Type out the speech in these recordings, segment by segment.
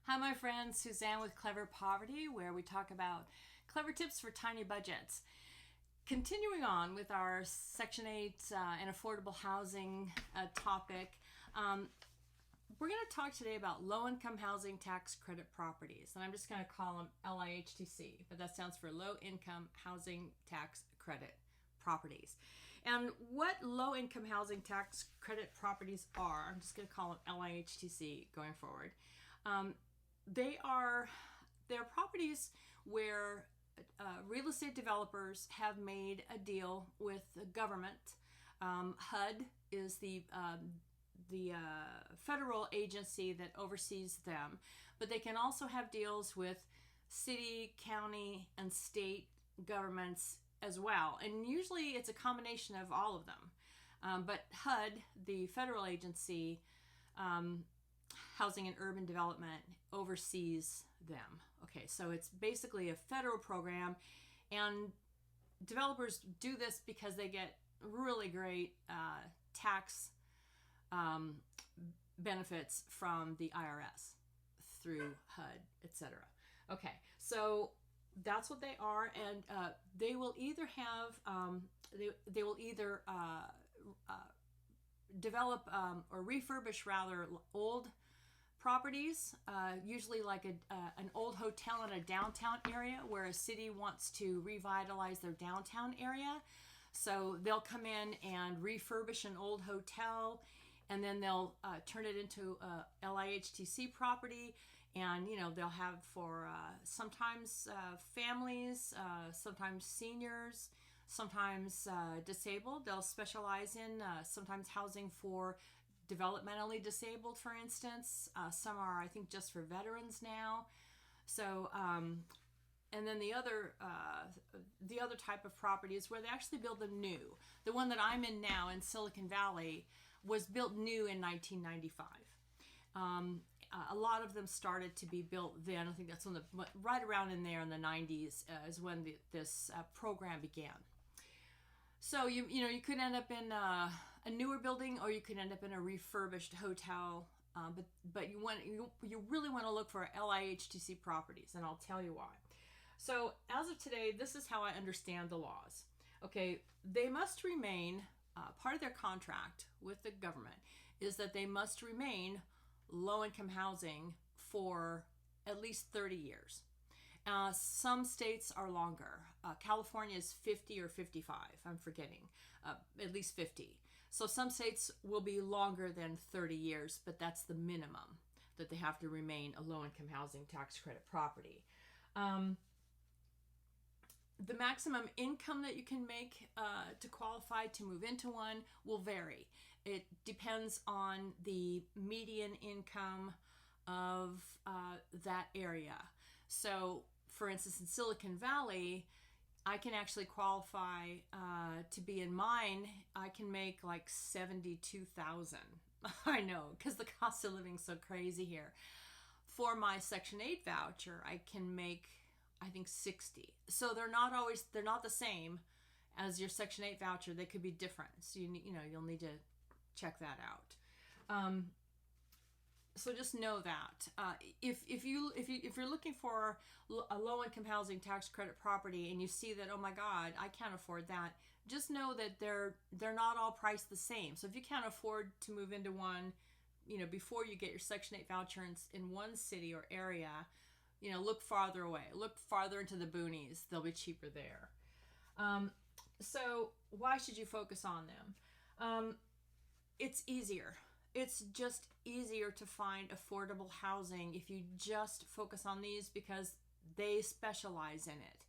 Hi, my friend Suzanne with Clever Poverty, where we talk about clever tips for tiny budgets. Continuing on with our Section 8 and affordable housing topic, we're going to talk today about low-income housing tax credit properties, and I'm just going to call them LIHTC, but that stands for low-income housing tax credit properties. And what low-income housing tax credit properties are, I'm just going to call them LIHTC going forward. They're properties where real estate developers have made a deal with the government. HUD is the federal agency that oversees them, but they can also have deals with city, county, and state governments as well. And usually it's a combination of all of them. But HUD, the federal agency, Housing and Urban Development, oversees them. Okay, so it's basically a federal program, and developers do this because they get really great tax benefits from the IRS through HUD, etc. Okay, so that's what they are, and they will either have they will either develop or refurbish rather old properties, usually like an old hotel in a downtown area where a city wants to revitalize their downtown area. So they'll come in and refurbish an old hotel, and then they'll turn it into a LIHTC property, and they'll have for sometimes families, sometimes seniors, sometimes disabled. They'll specialize in sometimes housing for developmentally disabled, for instance. Some are, I think, just for veterans now. So, and then the other type of property is where they actually build them new. The one that I'm in now in Silicon Valley was built new in 1995. A lot of them started to be built then. I think that's right around in there in the 90s is when this program began. So you could end up in a newer building, or you could end up in a refurbished hotel. But you really want to look for LIHTC properties, and I'll tell you why. So as of today, this is how I understand the laws. Okay, they must remain part of their contract with the government is that they must remain low-income housing for at least 30 years. Some states are longer. California is 50 or 55. I'm forgetting. At least 50. So some states will be longer than 30 years, but that's the minimum that they have to remain a low-income housing tax credit property. The maximum income that you can make to qualify to move into one will vary. It depends on the median income of that area. So, for instance, in Silicon Valley, I can actually qualify to be in mine. I can make like $72,000. I know, because the cost of living is so crazy here. For my Section 8 voucher, I can make, I think, 60. So they're not the same as your Section 8 voucher. They could be different. So you'll need to check that out. So just know that if you're looking for a low-income housing tax credit property and you see that, oh my God, I can't afford that, just know that they're not all priced the same. So if you can't afford to move into one, before you get your Section 8 voucher in one city or area, look farther away. Look farther into the boonies. They'll be cheaper there. So why should you focus on them? It's easier. It's just easier to find affordable housing if you just focus on these because they specialize in it.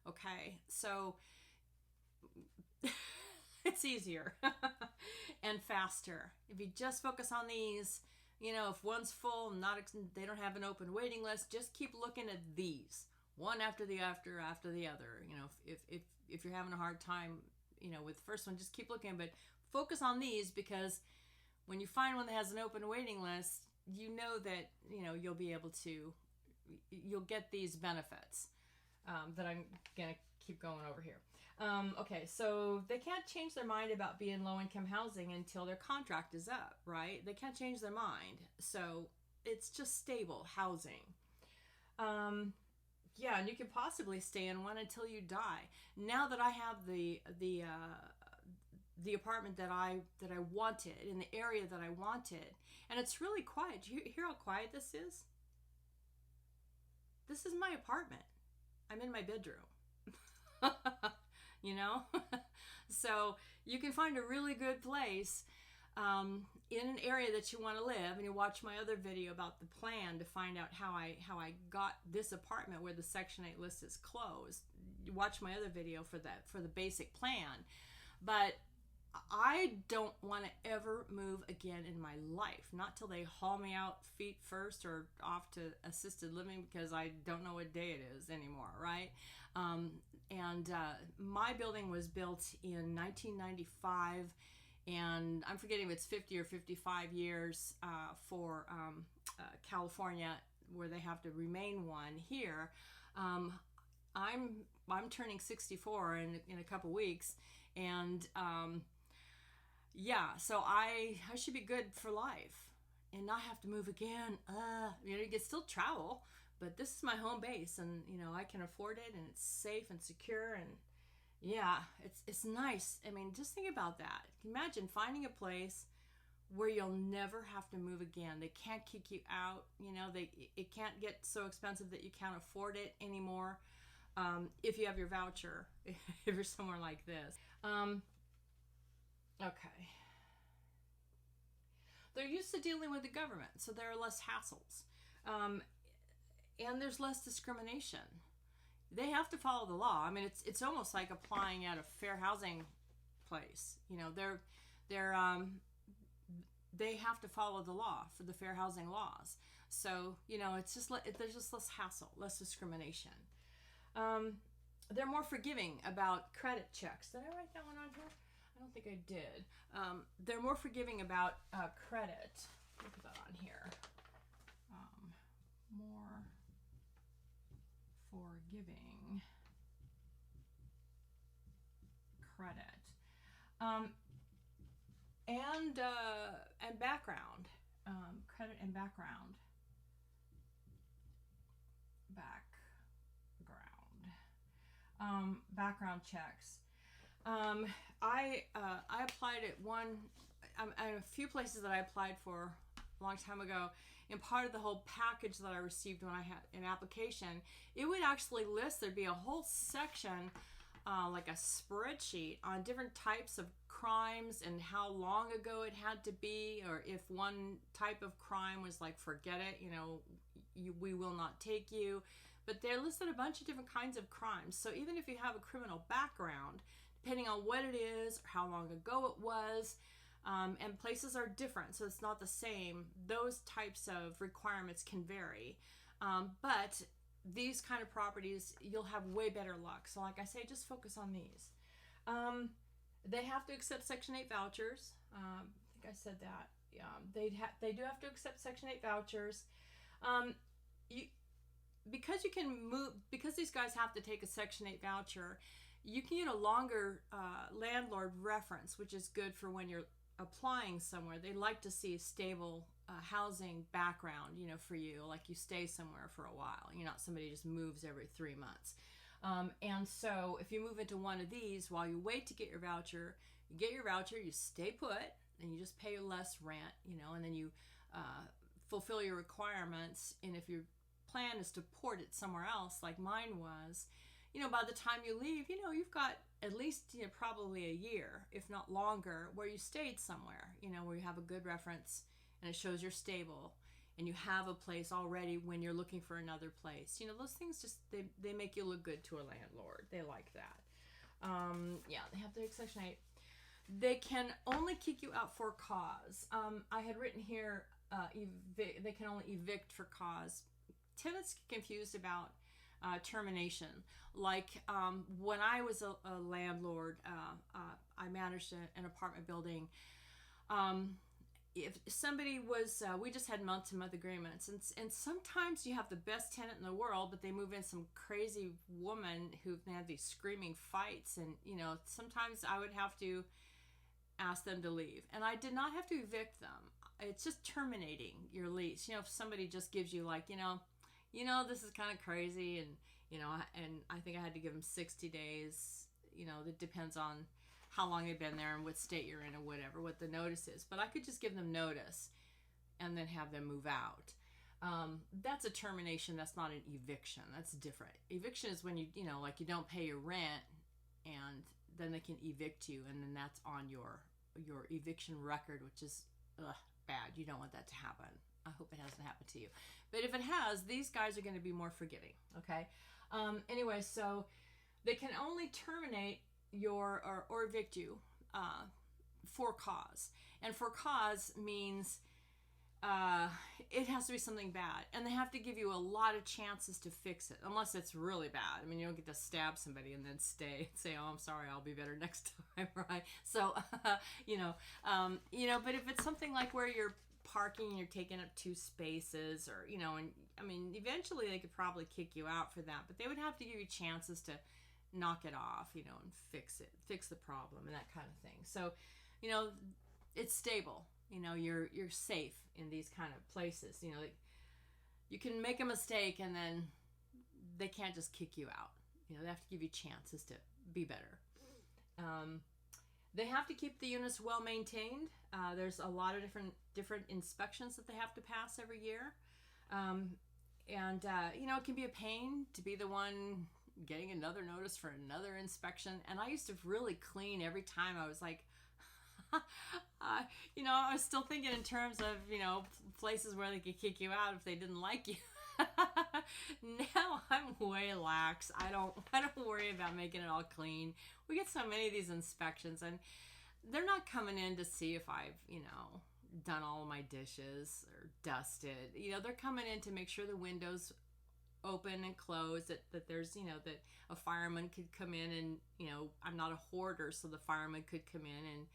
Okay, so it's easier and faster. If you just focus on these, if one's full, they don't have an open waiting list, just keep looking at these, one after the other. If you're having a hard time, with the first one, just keep looking, but focus on these because when you find one that has an open waiting list, that you'll get these benefits that I'm gonna keep going over here. Okay, so they can't change their mind about being low-income housing until their contract is up, right? They can't change their mind. So it's just stable housing. Yeah, and you could possibly stay in one until you die. Now that I have the apartment that I wanted in the area that I wanted, and it's really quiet. Do you hear how quiet this is? This is my apartment. I'm in my bedroom. You know? So you can find a really good place in an area that you want to live, and you watch my other video about the plan to find out how I got this apartment where the Section 8 list is closed. You watch my other video for the basic plan. But I don't want to ever move again in my life. Not till they haul me out feet first or off to assisted living, because I don't know what day it is anymore, right? My building was built in 1995, and I'm forgetting if it's 50 or 55 years for California, where they have to remain one. Here, I'm turning 64 in a couple weeks, and yeah, so I should be good for life and not have to move again. You can still travel, but this is my home base, and I can afford it, and it's safe and secure, and yeah, it's nice. I mean, just think about that. Imagine finding a place where you'll never have to move again. They can't kick you out. It can't get so expensive that you can't afford it anymore. If you have your voucher, if you're somewhere like this. Okay. They're used to dealing with the government, so there are less hassles. And there's less discrimination. They have to follow the law. I mean, it's almost like applying at a fair housing place. They have to follow the law for the fair housing laws. So, it's just there's just less hassle, less discrimination. They're more forgiving about credit checks. Did I write that one on here? I don't think I did. They're more forgiving about credit. Look at that on here. More forgiving credit. And background. Credit and background. Background checks. I applied at a few places that I applied for a long time ago, and part of the whole package that I received when I had an application, it would actually list, there'd be a whole section, like a spreadsheet on different types of crimes and how long ago it had to be, or if one type of crime was like, forget it, we will not take you. But they listed a bunch of different kinds of crimes. So even if you have a criminal background, depending on what it is, or how long ago it was, and places are different, so it's not the same, those types of requirements can vary. But these kind of properties, you'll have way better luck. So like I say, just focus on these. They have to accept Section 8 vouchers. I think I said that. They do have to accept Section 8 vouchers. Because you can move, because these guys have to take a Section 8 voucher, you can get a longer landlord reference, which is good for when you're applying somewhere. They like to see a stable housing background, for you, like you stay somewhere for a while. You're not somebody who just moves every 3 months. And so if you move into one of these while you wait to get your voucher, you stay put, and you just pay less rent, and then you fulfill your requirements. And if your plan is to port it somewhere else, like mine was, by the time you leave, you've got at least, probably a year, if not longer, where you stayed somewhere, where you have a good reference and it shows you're stable and you have a place already when you're looking for another place. Those things just, they make you look good to a landlord. They like that. Yeah, they have to take Section 8. They can only kick you out for cause. I had written here, they can only evict for cause. Tenants get confused about termination. Like when I was a landlord, I managed an apartment building. If somebody was, we just had month-to-month agreements, and sometimes you have the best tenant in the world, but they move in some crazy woman who had these screaming fights, and sometimes I would have to ask them to leave, and I did not have to evict them. it's just terminating your lease. If somebody just gives you like, this is kind of crazy, and and I think I had to give them 60 days. It depends on how long they've been there and what state you're in or whatever, what the notice is. But I could just give them notice and then have them move out. That's a termination. That's not an eviction. That's different. Eviction is when you don't pay your rent, and then they can evict you, and then that's on your eviction record, which is bad. You don't want that to happen. I hope it hasn't happened to you. But if it has, these guys are going to be more forgiving. Okay. Anyway, so they can only terminate or evict you for cause, and for cause means it has to be something bad, and they have to give you a lot of chances to fix it, unless it's really bad. I mean, you don't get to stab somebody and then stay and say, "Oh, I'm sorry, I'll be better next time," right? So, but if it's something like where you're parking and you're taking up 2 spaces, or and I mean, eventually they could probably kick you out for that, but they would have to give you chances to knock it off, and fix the problem and that kind of thing. So, it's stable. You're safe in these kind of places. You can make a mistake and then they can't just kick you out. They have to give you chances to be better. They have to keep the units well maintained. There's a lot of different inspections that they have to pass every year. It can be a pain to be the one getting another notice for another inspection. And I used to really clean every time. I was like, I was still thinking in terms of, places where they could kick you out if they didn't like you. Now I'm way lax. I don't worry about making it all clean. We get so many of these inspections, and they're not coming in to see if I've, done all of my dishes or dusted. They're coming in to make sure the windows open and closed, that there's, that a fireman could come in, and, I'm not a hoarder, so the fireman could come in and,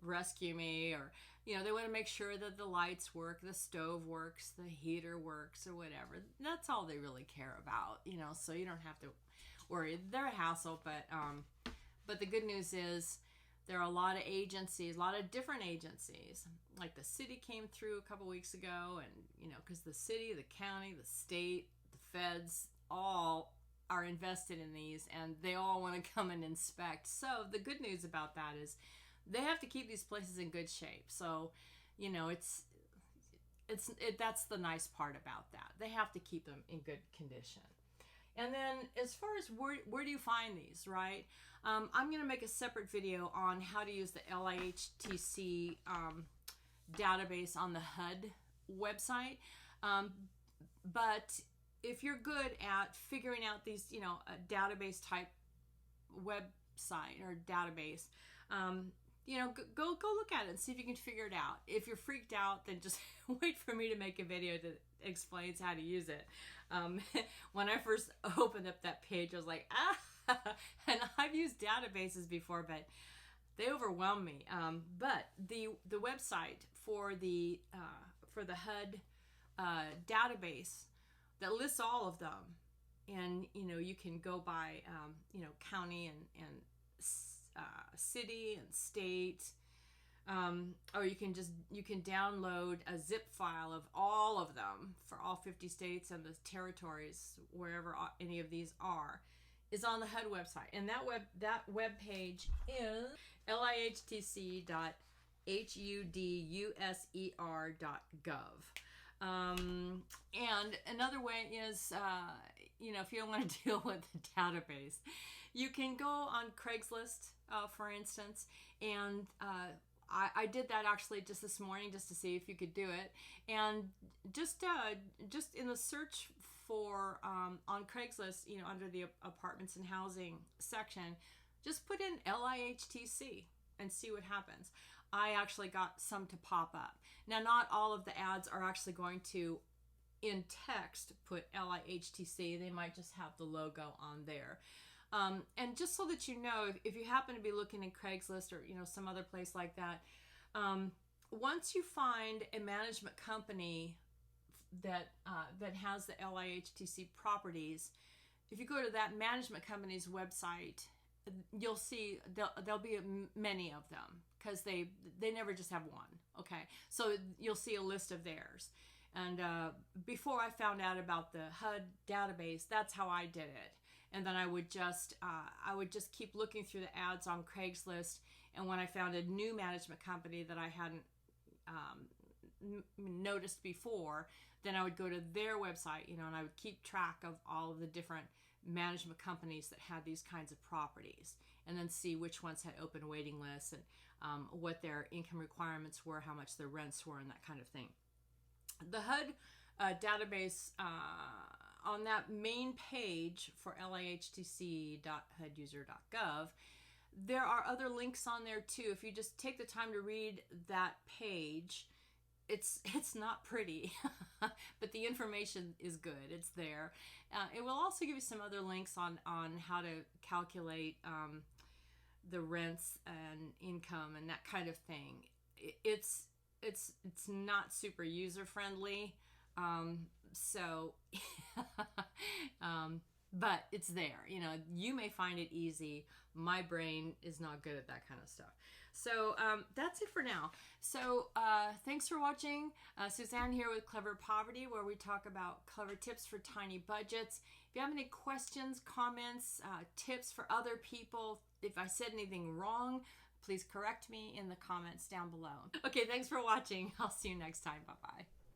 rescue me, or, they want to make sure that the lights work, the stove works, the heater works, or whatever. That's all they really care about, so you don't have to worry. They're a hassle, but the good news is there are a lot of agencies, a lot of different agencies. Like the city came through a couple weeks ago, and, because the city, the county, the state, the feds, all are invested in these, and they all want to come and inspect. So the good news about that is they have to keep these places in good shape. So, that's the nice part about that. They have to keep them in good condition. And then as far as where do you find these, right? I'm going to make a separate video on how to use the LIHTC database on the HUD website. But if you're good at figuring out these, a database type website or database, go look at it and see if you can figure it out. If you're freaked out, then just wait for me to make a video that explains how to use it. When I first opened up that page, I was like, and I've used databases before, but they overwhelm me. But the website for the HUD database that lists all of them, and you can go by county and city and state, or you can download a zip file of all of them for all 50 states and the territories, wherever any of these is on the HUD website. And that web page is lihtc.huduser.gov. And another way is, if you don't want to deal with the database, you can go on Craigslist, for instance, and I did that actually just this morning, just to see if you could do it. And just in the search for on Craigslist, under the apartments and housing section, just put in LIHTC and see what happens. I actually got some to pop up. Now, not all of the ads are actually going to, in text, put LIHTC. They might just have the logo on there. And just so that you know, if you happen to be looking in Craigslist or some other place like that, once you find a management company that has the LIHTC properties, if you go to that management company's website you'll see there'll be many of them, because they never just have one. Okay, so you'll see a list of theirs. And before I found out about the HUD database, that's how I did it. And then I would just keep looking through the ads on Craigslist. And when I found a new management company that I hadn't noticed before, then I would go to their website, and I would keep track of all of the different management companies that had these kinds of properties, and then see which ones had open waiting lists, and what their income requirements were, how much their rents were, and that kind of thing. The HUD database, on that main page for lihtc.huduser.gov, there are other links on there too. If you just take the time to read that page, it's not pretty, but the information is good. It's there. It will also give you some other links on how to calculate the rents and income and that kind of thing. It's not super user friendly, but it's there. You may find it easy. My brain is not good at that kind of stuff. So that's it for now. So thanks for watching. Suzanne here with Clever Poverty, where we talk about clever tips for tiny budgets. If you have any questions, comments, tips for other people, if I said anything wrong, please correct me in the comments down below. Okay, thanks for watching. I'll see you next time. Bye-bye.